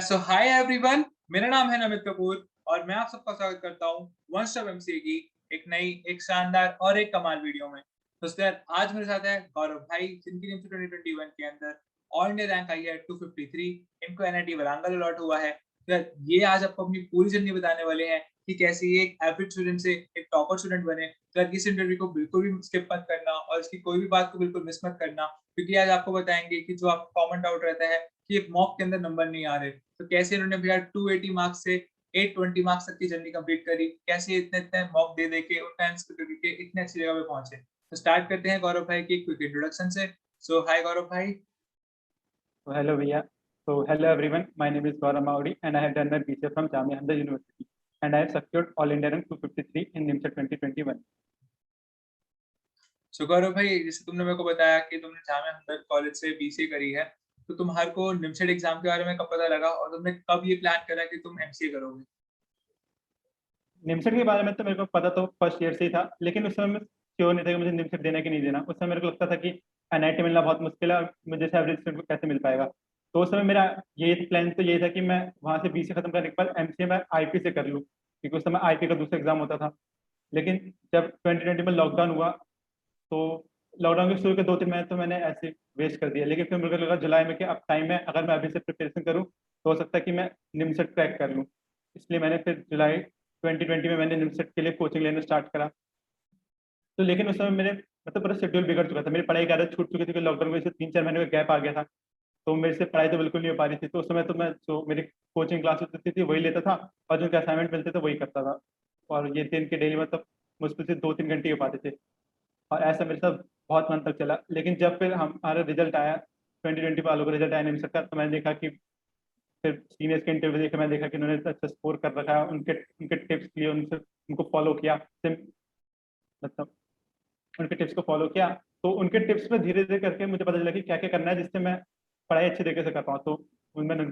सो hi everyone, मेरा नाम है नमित कपूर और मैं आप सबका स्वागत करता हूँ वन स्टॉप एमसीए की एक नई, एक शानदार और एक कमाल वीडियो में। तो उसके आज मेरे साथ है गौरव भाई, जिनकी निम्स 2021 के अंदर ऑल इंडिया रैंक आई है 253। इनको एनआईटी वाराणसी अलॉट हुआ है। तो यार, ये आज आपको अपनी पूरी जर्नी बताने वाले हैं कि कैसे ये एक एवरेज स्टूडेंट से एक टॉपर स्टूडेंट बने। तो यार, इस इंटरव्यू को बिल्कुल भी स्किप मत करना और इसकी कोई भी बात को बिल्कुल मिस मत करना, क्योंकि आज आपको बताएंगे कि जो आपको कॉमन डाउट रहता है कि एक मॉक के अंदर नंबर नहीं आ रहे, तो कैसे इन्होंने भैया 280 मार्क्स से 820 मार्क्स तक की जर्नी कंप्लीट करी, कैसे इतने इतने मॉक दे दे के उतना करके इतने अच्छी जगह पे पहुंचे। तो स्टार्ट करते हैं गौरव भाई की क्विक इंट्रोडक्शन से। सो हाय गौरव भाई। So hello Via. So hello everyone. My name is Gaurav Maudi and I have done my BCA from Jamia Hamza University and I have secured All India rank 253 in NIMSA 2021. सो गौरव भाई, जैसे तुमने मेरे को बताया कि तुमने जामिया हमदर्द कॉलेज से BCA करी है, तो तुम्हारे को निमसेट एग्जाम के बारे में कब पता लगा और तुमने कब ये प्लान करा कि तुम एमसीए करोगे? निमसेट के बारे में तो मेरे को पता तो फर्स्ट ईयर से ही था, लेकिन उस समय मैं श्योर नहीं था कि मुझे निमसेट देना कि नहीं देना। उस समय मेरे को लगता था कि एनआईटी मिलना बहुत मुश्किल है और मुझे जैसे एवरेज स्टूडेंट को कैसे मिल पाएगा। तो उस समय मेरा ये प्लान तो ये था कि मैं वहाँ से बीसीए खत्म करने के बाद एमसीए मैं आईपी से कर लूँ, क्योंकि उस समय आईपी का दूसरा एग्जाम होता था। लेकिन जब 2020 में लॉकडाउन हुआ तो लॉकडाउन के शुरू के 2-3 महीने तो मैंने ऐसे वेस्ट कर दिया, लेकिन फिर मुझे लगा जुलाई में कि अब टाइम है, अगर मैं अभी से प्रिपरेशन करूँ तो हो सकता है कि मैं निमसेट क्रैक कर लूँ। इसलिए मैंने फिर जुलाई 2020 में मैंने निमसेट के लिए कोचिंग लेना स्टार्ट करा। तो लेकिन उस समय मेरे मतलब पूरा शेड्यूल बिगड़ चुका था, मेरी पढ़ाई की आदत छूट चुकी थी क्योंकि लॉकडाउन की वजह से 3-4 महीने का गैप आ गया था। तो मेरे से पढ़ाई तो बिल्कुल नहीं हो पा रही थी। तो उस समय तो मैं जो मेरी कोचिंग क्लास होती थी वही लेता था और जो उनके असाइनमेंट मिलते थे वही करता था। और ये दिन के डेली मतलब मुश्किल से 2-3 घंटे हो पाते थे और ऐसा मेरे साथ बहुत मंथ तक चला। लेकिन जब फिर हमारा रिजल्ट आया 2020 वालों का रिजल्ट आया नहीं सकता, तो मैंने देखा कि फिर सीनियर्स के इंटरव्यू देखे, मैंने देखा कि उन्होंने अच्छा स्कोर कर रखा है, उनके उनके टिप्स लिए, उनसे उनको फॉलो किया। मतलब उनके टिप्स को फॉलो किया, तो उनके टिप्स पे धीरे धीरे करके मुझे पता चला कि क्या क्या करना है जिससे मैं पढ़ाई अच्छी तरीके से कर पाऊँ। तो मैंने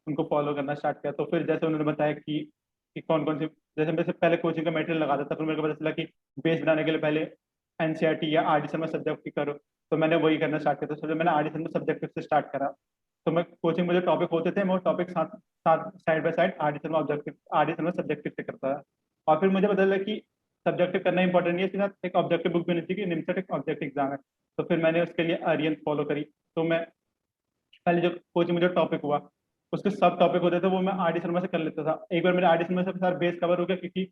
उनको फॉलो करना स्टार्ट किया। तो फिर जैसे उन्होंने बताया कि कौन कौन सी, जैसे मैं से पहले कोचिंग का मटेरियल लगाता था, फिर मेरे को पता चला कि बेस बनाने के लिए पहले एनसीईआरटी या आरडी शर्मा सब्जेक्ट की करो। तो मैंने वही करना स्टार्ट किया। तो फिर मैंने आरडी शर्मा सब्जेक्टिव से स्टार्ट करा। तो मैं कोचिंग में जो टॉपिक होते थे मैं वो टॉपिक साथ साथ side by side RD Sharma subjective से करता था। और फिर मुझे पता चला कि सब्जेक्टिव करना इंपॉर्टेंट नहीं है, इसके साथ एक ऑब्जेक्टिव बुक भी नहीं थी कि निमसेट एक ऑब्जेक्टिव एग्जाम है। तो फिर मैंने उसके लिए आर्यन फॉलो करी। तो मैं पहले जो कोचिंग में जो टॉपिक हुआ उसके सब टॉपिक होते थे वो मैं आर डी शर्मा से कर लेता था। एक बार मेरे आर डी शर्मा से सारा बेस कवर हो गया, क्योंकि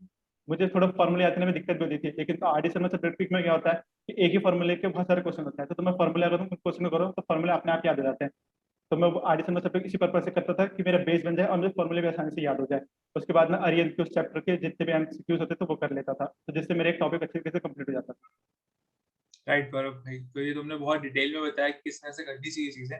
मुझे थोड़ा फॉर्मूले आने में दिक्कत भी होती थी। लेकिन तो आर डी शर्मा सब्जेक्ट में क्या होता है कि एक ही फॉर्मूले के बहुत सारे क्वेश्चन होते हैं, तो तुम्हें फॉर्मूला अगर तुम क्वेश्चन करो तो फॉर्मूले अपने आप याद हो जाते हैं। तो मैं वो आर डी शर्मा सब्जेक्ट इसी पर्पज से करता था कि मेरा बेस बन जाए और मुझे फॉर्मूले भी आसानी से याद हो जाए। उसके बाद मैं अरियन के उस चैप्टर के जितने भी एमसीक्यूज होते थे वो कर लेता था, तो जिससे मेरे एक टॉपिक अच्छे तरीके से कंप्लीट हो जाता था। राइट गौरव भाई, तो ये तुमने बहुत डिटेल में बताया कि किस तरह से करनी चाहिए चीजें।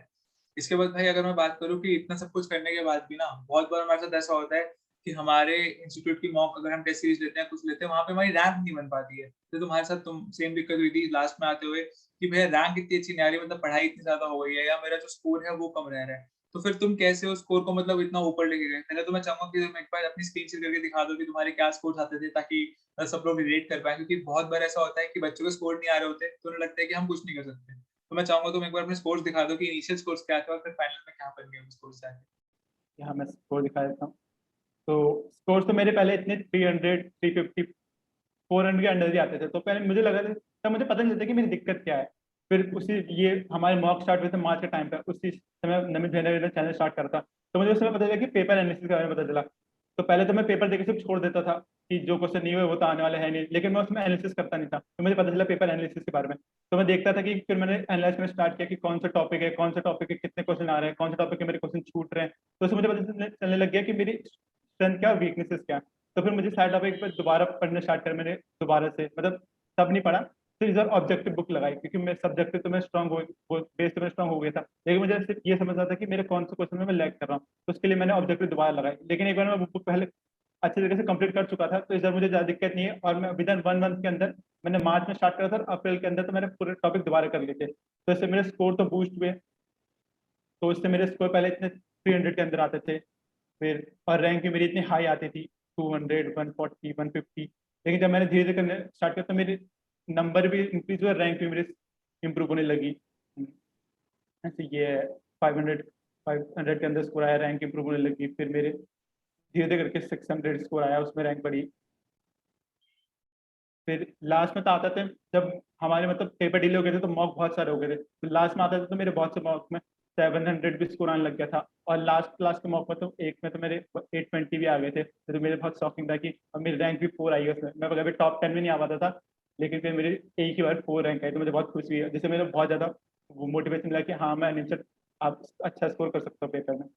इसके बाद भाई, अगर मैं बात करूँ कि इतना सब कुछ करने के बाद भी ना बहुत बार हमारे साथ ऐसा होता है कि हमारे इंस्टीट्यूट की मॉक अगर हम टेस्ट सीरीज लेते हैं, कुछ लेते हैं, वहां पे हमारी रैंक नहीं बन पाती है। तो तुम्हारे साथ तुम सेम दिक्कत हुई थी लास्ट में आते हुए कि भैया रैंक इतनी अच्छी नहीं आ रही, मतलब पढ़ाई इतनी ज्यादा हो गई है या मेरा जो स्कोर है वो कम रह रहा है। तो फिर तुम कैसे उस स्कोर को मतलब इतना ऊपर लेके गए? पहले तो मैं चाहूंगा कि तुम एक बार अपनी स्क्रीन शेयर करके दिखा दो कि तुम्हारे क्या स्कोर आते थे, ताकि सब लोग रिलेट कर पाए, क्योंकि बहुत बार ऐसा होता है कि बच्चों के स्कोर नहीं आ रहे होते तो उन्हें लगता है कि हम कुछ नहीं कर सकते। तो मैं चाहूंगा तुम एक बार अपने स्कोर्स दिखा दो कि इनिशियल स्कोर्स क्या थे और फिर फाइनल में क्या बन गए स्कोर्स जाके। यहाँ मैं स्कोर दिखा देता हूँ। तो स्कोर तो मेरे पहले इतने 300, 350, 400 के अंडर ही आते थे। तो पहले मुझे लगा था, तब मुझे पता नहीं चलता कि मेरी दिक्कत क्या है। फिर उसी ये हमारे मॉक स्टार्ट हुए थे मार्च के टाइम पे, उसी समय नमित भैया ने चैनल स्टार्ट करा था। तो मुझे उस समय पता चला कि पेपर एनालिसिस के बारे में पता चला। तो पहले तो मैं पेपर देके सिर्फ छोड़ देता था कि जो क्वेश्चन नहीं हुए वो तो आने वाले है नहीं, लेकिन मैं उसमें एनालिसिस करता नहीं था। तो मुझे पता चला पेपर एनालिसिस के बारे में। तो मैं देखता था कि फिर मैंने एनालाइज करना स्टार्ट किया कि कौन सा टॉपिक है, कौन सा टॉपिक है, कितने क्वेश्चन आ रहे हैं, कौन सा टॉपिक है मेरे क्वेश्चन छूट रहे हैं। तो उससे मुझे पता चलने लग गया कि मेरी स्ट्रेंथ क्या और वीकनेसेस क्या है। तो फिर मुझे सारे टॉपिक पर दोबारा पढ़ना स्टार्ट कर, मैंने दोबारा से मतलब सब नहीं पढ़ा। फिर इधर ऑब्जेक्टिव बुक लगाई, क्योंकि मैं सब्जेक्टिव तो मैं स्ट्रॉन्ग हो बेस तो मैं स्ट्रॉन्ग हो गया था, लेकिन मुझे सिर्फ ये समझ आता था कि मेरे कौन से क्वेश्चन में मैं लैग कर रहा हूँ। तो उसके लिए मैंने ऑब्जेक्टिव दोबारा लगाई। लेकिन एक बार मैं बुक पहले अच्छे तरीके से कंप्लीट कर चुका था, तो इधर मुझे ज़्यादा दिक्कत नहीं है। और मैं विद इन 1 मंथ के अंदर, मैंने मार्च में स्टार्ट करा था और अप्रैल के अंदर तो मैंने पूरे टॉपिक दोबारा कर लिए थे। तो इससे मेरे स्कोर तो बूस्ट हुए। तो इससे मेरे स्कोर पहले इतने 300 के अंदर आते थे। फिर और रैंक भी मेरी इतनी हाई आती थी, 200, 140, 150। लेकिन जब मैंने धीरे धीरे करने स्टार्ट किया तो मेरे नंबर भी इंक्रीज हुए, रैंक भी मेरी इंप्रूव होने लगी। ऐसे ये 500 500 के अंदर स्कोर आया, रैंक इंप्रूव होने लगी, फिर मेरे धीरे धीरे करके 600 स्कोर आया, उसमें रैंक बढ़ी। फिर लास्ट में तो आता थे जब हमारे मतलब पेपर डीले हो गए थे तो मॉक बहुत सारे हो गए थे, तो लास्ट में आता था तो मेरे बहुत से मॉक में 700 भी स्कोर आने लग गया था। और लास्ट क्लास के मॉक में तो एक में तो मेरे 820 भी आ गए थे, तो मेरे बहुत शॉकिंग था कि अब मेरी रैंक भी 4 आई है उसमें। मैं कभी टॉप 10 में नहीं आ पाता था, लेकिन फिर मेरी एक ही बार 4 रैंक आई, तो मुझे बहुत खुशी हुई, जिससे मेरे बहुत ज़्यादा वो मोटिवेशन मिला कि हाँ मैं निश्चित आप अच्छा स्कोर कर सकता हूँ पेपर में।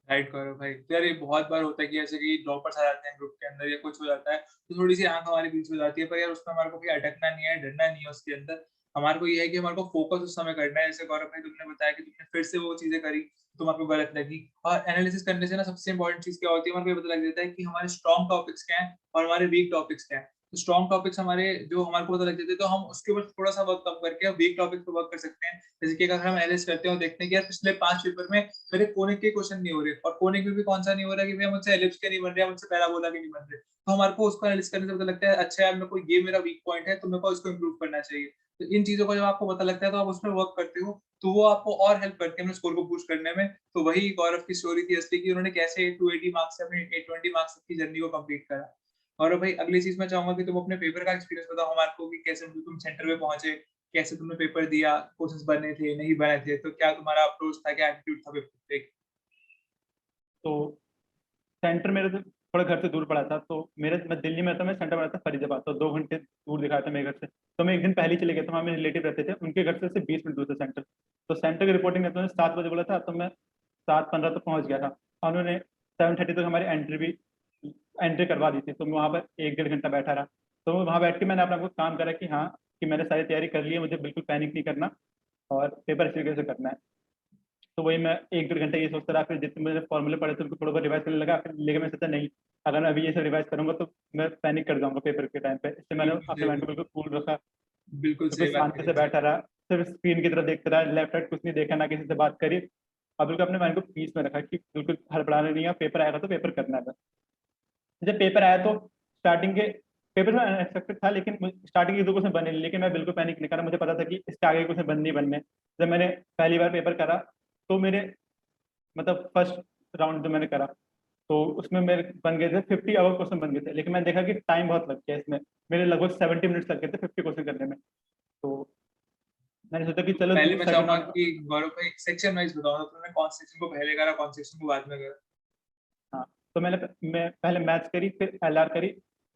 राइट करो भाई। तो यार ये बहुत बार होता है कि ऐसे कि ड्रॉपर्स आ जाते हैं ग्रुप के अंदर या कुछ हो जाता है, तो थोड़ी-सी आँख हमारे बीच में हो जाती है, पर यार उसमें हमारे को भी अटकना नहीं है, डरना नहीं है उसके अंदर। हमारे को ये है कि हमारे को फोकस उस समय करना है। जैसे गौरव भाई तुमने बताया कि तुमने फिर से वो चीज़ें करी, तुम्हारे को गलत लगी। और एनालिसिस करने से ना सबसे इम्पोर्टेंट चीज़ क्या होती है, हमारे को ये पता लग जाता है कि हमारे स्ट्रॉन्ग टॉपिक्स क्या हैं और हमारे वीक टॉपिक्स क्या हैं। तो स्ट्रॉन्ग टॉपिक्स हमारे जो हमारे को पता लग जाते हैं, तो हम उसके ऊपर थोड़ा-सा वर्क कम करके वीक टॉपिक्स पे वर्क कर सकते हैं। जैसे कि अगर हम एनालिसिस करते हैं और देखते हैं कि यार पिछले 5 पेपर में मेरे कोने के क्वेश्चन नहीं हो रहे, और कोने के भी कौन सा नहीं हो रहा कि भैया मुझसे एलिप्स के नहीं बन रहे हैं, मुझसे पैराबोला के नहीं बन रहे, तो हमारे को उसको एनालिसिस करने से पता लगता है अच्छा यार मेरे को ये मेरा वीक पॉइंट है, तो मेरे को इसको इंप्रूव करना चाहिए। तो इन चीजों का जब आपको पता लगता है तो आप उसमें वर्क करते हो, तो वो आपको और हेल्प करती है अपने स्कोर को बूस्ट करने में। तो वही गौरव की स्टोरी थी असली की, उन्होंने कैसे 280 मार्क्स से अपने 820 मार्क्स तक की जर्नी को कंप्लीट करा। गौरव भाई अगली चीज मैं चाहूंगा कि तुम अपने पेपर का एक्सपीरियंस बताओ हमारे को कि कैसे तुम सेंटर पे पहुंचे, कैसे तुमने पेपर दिया, क्वेश्चंस बने थे नहीं बने थे, तो क्या तुम्हारा अप्रोच था, क्या एटीट्यूड था पेपर पे? तो सेंटर मेरे से थोड़ा घर से दूर पड़ा था, तो मेरे मैं दिल्ली में था, मैं सेंटर में रहता फरीदाबाद, तो 2 घंटे दूर दिखाया था मेरे घर से। तो मैं एक दिन पहले ही चले गया था, वहाँ मेरे रिलेटिव रहते थे, उनके घर से सिर्फ 20 मिनट दूर था सेंटर। तो सेंटर की रिपोर्टिंग में तो 7 बजे बोला था, तो मैं 7:15 तक पहुँच गया था। और उन्होंने 7:30 तक हमारी एंट्री करवा दी थी, तो मैं वहाँ पर 1 डेढ़ घंटा बैठा रहा। तो वहाँ बैठ के मैंने अपना कुछ काम करा कि हाँ, कि मैंने सारी तैयारी कर ली है, मुझे बिल्कुल पैनिक नहीं करना और पेपर अच्छी तरीके से करना है। तो वही मैं 1 डेढ़ घंटा ये सोचता रहा, फिर जितने मैंने फॉर्मूले पढ़े थे उनको थोड़ा बहुत रिवाइज करने लगा, फिर लेकिन मैं सोचा नहीं, अगर मैं अभी ये सब रिवाइज करूंगा तो मैं पैनिक कर जाऊंगा पेपर के टाइम पे, इसलिए मैंने बिल्कुल अपने सही माइंड को बात। बिल्कुल कूल रखा, बिल्कुल बिल्कुल सही बात शांति कही से भाई। बैठा रहा, सिर्फ स्क्रीन की तरफ देखता रहा, लेफ्ट राइट कुछ नहीं देखा, ना किसी से बात करी, और बिल्कुल अपने माइंड को पीस में रखा कि बिल्कुल हड़बड़ाना नहीं है, पेपर आएगा तो पेपर करना है बस। जब पेपर आया तो स्टार्टिंग के पेपर में अनएक्सपेक्टेड था, लेकिन स्टार्टिंग के 2 क्वेश्चन बने नहीं, लेकिन मैं बिल्कुल पैनिक नहीं करा, मुझे पता था कि इसके आगे क्वेश्चन बनने ही बनने। जब मैंने पहली बार पेपर करा तो मेरे मतलब फर्स्ट राउंड जो मैंने करा तो उसमें मेरे बन गए थे 50 क्वेश्चन बन गए थे, लेकिन मैंने देखा कि टाइम बहुत लग गया इसमें, मेरे लगभग 70 मिनट्स लग गए थे 50 क्वेश्चन करने में। तो मैंने सोचा कि तो चलो पहले मैं सेकंड चाहूंगा राउंड। कि गौरव भाई सेक्शन वाइज बताओ ना, तुमने कौन सेक्शन को पहले करा, कौन सेक्शन को बाद में करा? हाँ, तो मैं पहले मैथ्स करी, फिर एलआर करी,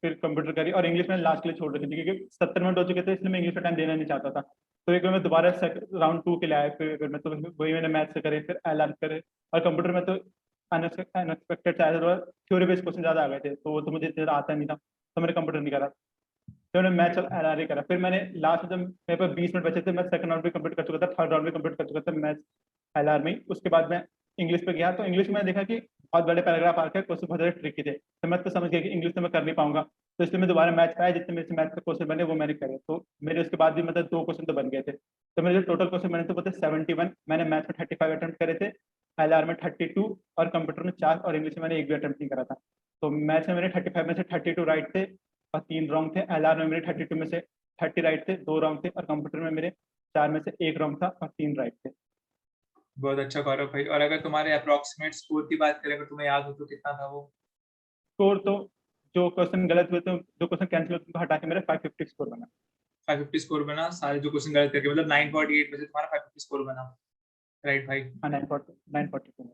फिर कंप्यूटर करी, और इंग्लिश मैंने लास्ट के लिए छोड़ रखी थी क्योंकि 70 मिनट हो चुके थे, इसलिए मैं इंग्लिश का टाइम देना नहीं चाहता था। तो एक बार मैं दोबारा राउंड 2 के लिए आया, फिर मैं तो वही मैंने मैथ्स से करे, फिर एलआर करे। और कंप्यूटर में तो अनएक्सपेक्टेड से आया था, थ्योरी बेस्ड क्वेश्चन ज़्यादा आ गए थे, तो वो तो मुझे इतना आता नहीं था, तो मैंने कंप्यूटर नहीं करा, फिर मैंने मैथ्स और एलआर करा। फिर मैंने लास्ट में जब मेरे पास 20 मिनट बचे थे, मैं सेकंड राउंड भी कंप्लीट कर चुका था, थर्ड राउंड भी कंप्लीट कर चुका था मैथ्स एलआर में ही। उसके बाद मैं इंग्लिश पे गया, तो इंग्लिश में मैंने देखा कि बहुत बड़े पैराग्राफ आ गए, क्वेश्चन बहुत ज़्यादा ट्रिकी थे, तो मैं तो समझ गया कि इंग्लिश तो मैं कर नहीं पाऊंगा, तो इसलिए मैं दोबारा मैथ्स पे आया, जितने मेरे से मैथ्स के क्वेश्चन बने वो मैंने करे, तो मेरे उसके बाद भी मतलब 2 क्वेश्चन तो बन गए थे। तो मेरे जो टोटल क्वेश्चन बने थे वो थे 71, मैंने मैथ्स में 35 अटेम्प्ट करे थे, एलआर में 32, और कंप्यूटर में 4, और इंग्लिश में मैंने एक भी अटेम्प्ट नहीं करा था। तो मैथ्स में मेरे 35 में से 32 राइट थे और 3 रॉन्ग थे, एलआर में मेरे 32 में से 30 राइट थे, 2 रॉन्ग थे, और कंप्यूटर में मेरे 4 में से 1 रॉन्ग था और 3 राइट थे। बहुत अच्छा गौरव भाई। और अगर तुम्हारे अप्रोक्सीमेट स्कोर की बात करें, अगर तुम्हें याद हो तो कितना था वो? स्कोर तो जो क्वेश्चन गलत हुए थे, जो क्वेश्चन कैंसिल हुए थे, उनको हटा के मेरा 550 स्कोर बना। 550 स्कोर बना सारे जो क्वेश्चन गलत करके, मतलब 948 में से तुम्हारा 550 स्कोर बना। राइट भाई? हाँ, 942।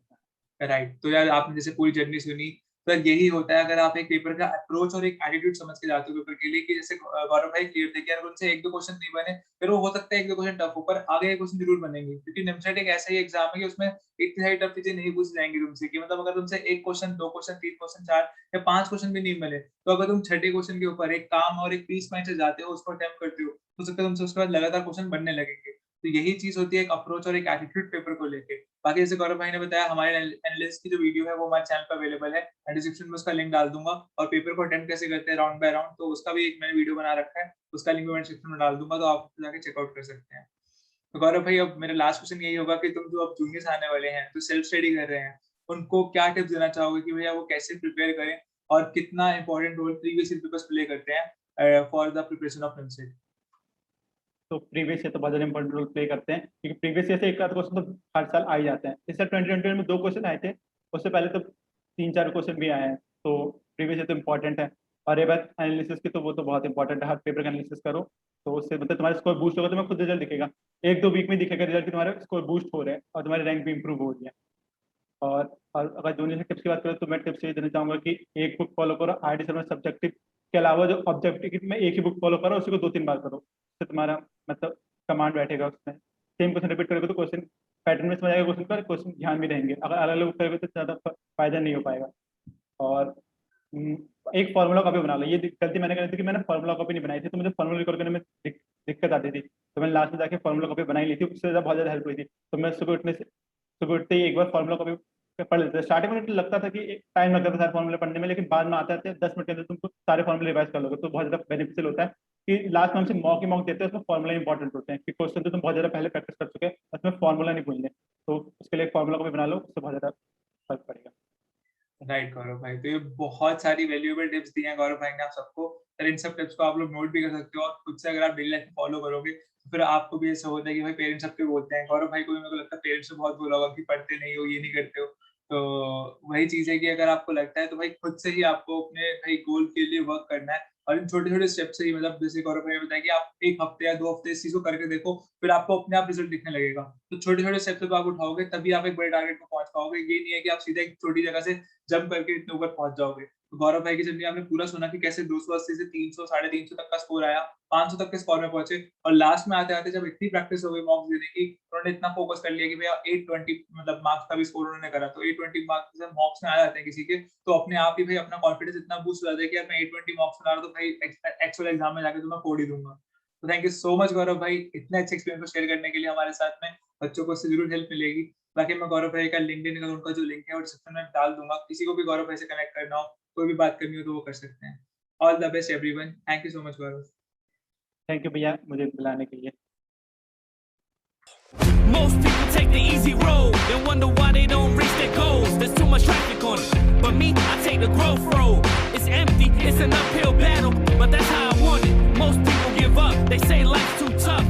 राइट। तो यार आपने जैसे पूरी जर्नी सुनी, तो यही होता है अगर आप एक पेपर का अप्रोच और एक एटीट्यूड समझ के जाते हो पेपर के लिए, कि जैसे गौरव भाई क्लियर थे कि अगर उनसे एक दो क्वेश्चन नहीं बने, फिर वो हो सकता है एक दो क्वेश्चन टफ हो, पर आगे के क्वेश्चन जरूर बनेंगे, क्योंकि निमसेट एक ऐसा ही एग्जाम है कि उसमें इतनी सारी टफ चीजें नहीं पूछी जाएंगी तुमसे, कि मतलब अगर तुमसे एक क्वेश्चन, दो क्वेश्चन, तीन क्वेश्चन, चार या पांच क्वेश्चन भी नहीं बने, तो अगर तुम छठे क्वेश्चन के ऊपर एक काम और एक पीस माइंड से जाते हो, उसको अटेम्प्ट करते हो सकता है तुमसे उसके बाद लगातार क्वेश्चन बनने लगेंगे। तो यही चीज होती है एक अप्रोच और एक एटीट्यूड पेपर को लेके। बाकी जैसे गौरव भाई ने बताया, हमारे एनालिसिस की जो वीडियो है वो हमारे चैनल पर अवेलेबल है, मैं डिस्क्रिप्शन में उसका लिंक डाल दूंगा। और पेपर को अटेम्प्ट कैसे करते हैं राउंड बाय राउंड, तो उसका भी एक मैंने वीडियो बना रखा है, उसका लिंक मैं डिस्क्रिप्शन में डाल दूंगा, तो आप जाके चेकआउट कर सकते हैं। तो गौरव भाई अब मेरा लास्ट क्वेश्चन यही होगा कि तुम जो अब जूनियर्स आने वाले हैं, जो सेल्फ स्टडी कर रहे हैं, उनको क्या टिप्स देना चाहोगे कि भैया वो कैसे प्रिपेयर करें, और कितना important role previous year papers play करते हैं फॉर द प्रिपरेशन ऑफ एमसीट? तो प्रीवियस ईयर तो बहुत ज़्यादा इंपॉर्टेंट रोल प्ले करते हैं, क्योंकि प्रीवियस ईयर से एक आध क्वेश्चन तो हर साल आ ही जाते हैं। इस साल 2021 में 2 क्वेश्चन आए थे, उससे पहले तो 3-4 क्वेश्चन भी आए हैं, तो प्रीवियस ईयर तो इंपॉर्टेंट है। और ये बात एनालिसिस की, तो वो तो बहुत इंपॉर्टेंट है, हर पेपर का एनालिसिस करो, तो उससे मतलब तुम्हारा स्कोर बूस्ट होगा, तुम्हें खुद रिजल्ट दिखेगा। 1-2 वीक में दिखेगा रिजल्ट कि तुम्हारा स्कोर बूस्ट हो रहा है और तुम्हारी रैंक भी इंप्रूव हो रही है। और अगर जूनियर से टिप्स की बात करें तो मैं टिप्स ये देना चाहूँगा कि एक बुक फॉलो करो, आरडी शर्मा सब्जेक्टिव के अलावा जो ऑब्जेक्टिव में एक ही बुक फॉलो करो, उसी को 2-3 बार करो, तो तुम्हारा मतलब कमांड बैठेगा उसमें। सेम क्वेश्चन रिपीट करोगे तो क्वेश्चन पैटर्न में समझ आएगा, क्वेश्चन ध्यान भी रहेंगे। अगर अलग अलग करोगे तो ज़्यादा फायदा नहीं हो पाएगा। और एक फार्मूला कॉपी बना लो। ये गलती मैंने करी थी कि मैंने फार्मूला कॉपी नहीं बनाई थी, तो मुझे फार्मूला रिकॉर्ड करने में दिक्कत आती थी, तो मैंने लास्ट में जाके फार्मूला कॉपी बनाई ली थी, उससे बहुत ज़्यादा हेल्प हुई थी। तो मैं सुबह उठते ही एक बार फार्मूला कॉपी पढ़ लेते थे। स्टार्टिंग में लगता था कि टाइम लगता था सारे फार्मूले पढ़ने में, लेकिन बाद में आते आते 10 मिनट के अंदर तुमको सारे फार्मूले रिवाइज कर लोगे, तो बहुत ज़्यादा बेनिफिशियल होता है कि लास्ट में हमसे मॉक देते हैं, उसमें फार्मूला इंपॉर्टेंट होते हैं कि क्वेश्चन तो तुम बहुत ज़्यादा पहले प्रैक्टिस कर चुके हैं, उसमें फार्मूला नहीं भूलने, तो उसके लिए फार्मूला कॉपी बना लो, उससे बहुत ज़्यादा फर्क पड़ेगा। राइट गौरव भाई, तो ये बहुत सारी वैल्यूएबल टिप्स दी हैं गौरव भाई ने आप सबको, और इन सब टिप्स को आप लोग नोट भी कर सकते हो, और खुद से अगर आप डेली लाइफ में फॉलो करोगे तो फिर आपको भी ऐसा होता है कि भाई पेरेंट्स सबके बोलते हैं, गौरव भाई को भी मेरे को लगता है पेरेंट्स से बहुत बोला होगा कि पढ़ते नहीं हो, ये नहीं करते हो। तो वही चीज है कि अगर आपको लगता है तो भाई खुद से ही आपको अपने भाई गोल के लिए वर्क करना है, और इन छोटे छोटे स्टेप से ही, मतलब जैसे गौरव भाई ने बताया कि आप 1 हफ्ते या 2 हफ्ते इस चीज को करके देखो, फिर आपको अपने आप रिजल्ट दिखने लगेगा। तो छोटे छोटे स्टेप जब आप उठाओगे तभी आप एक बड़े टारगेट को पहुंच पाओगे। ये नहीं है कि आप सीधे एक छोटी जगह से जंप करके इतने ऊपर पहुंच जाओगे। तो गौरव भाई की जर्नी आपने पूरा सुना कि कैसे 280 से 300 350 तक का स्कोर आया, 500 तक के स्कोर में पहुंचे, और लास्ट में आते आते जब इतनी प्रैक्टिस हो गई मॉक्स देने की, उन्होंने इतना फोकस कर लिया कि भैया 820 मतलब मार्क्स का भी स्कोर उन्होंने करा। तो 820 मार्क्स जब मॉक्स में आ जाते हैं किसी के, तो अपने आप ही भाई अपना कॉन्फिडेंस इतना बूस्ट हो जाता है कि यार मैं 820 मार्क्स ला रहा हूं, तो भाई एक्चुअल एग्जाम में जाके तो मैं फोड़ ही दूंगा। तो थैंक यू सो मच गौरव भाई, इतने अच्छे एक्सपीरियंस को शेयर करने के लिए हमारे साथ में। बच्चों को इससे जरूर हेल्प मिलेगी। बाकी मैं गौरव भाई का लिंक्डइन का उनका जो लिंक है वो डिस्क्रिप्शन में डाल दूंगा, किसी को भी गौरव भाई से कनेक्ट करना हो, कोई भी बात करनी हो तो वो कर सकते हैं। All the best everyone, thank you so much Gaurav. Thank you भैया मुझे बुलाने के लिए। Most people take the easy road and wonder why they don't reach their goals. There's too much traffic on it. But me, I take the growth road. It's empty, it's an uphill battle, but that's how I want it. Most people give up, they say life's too tough.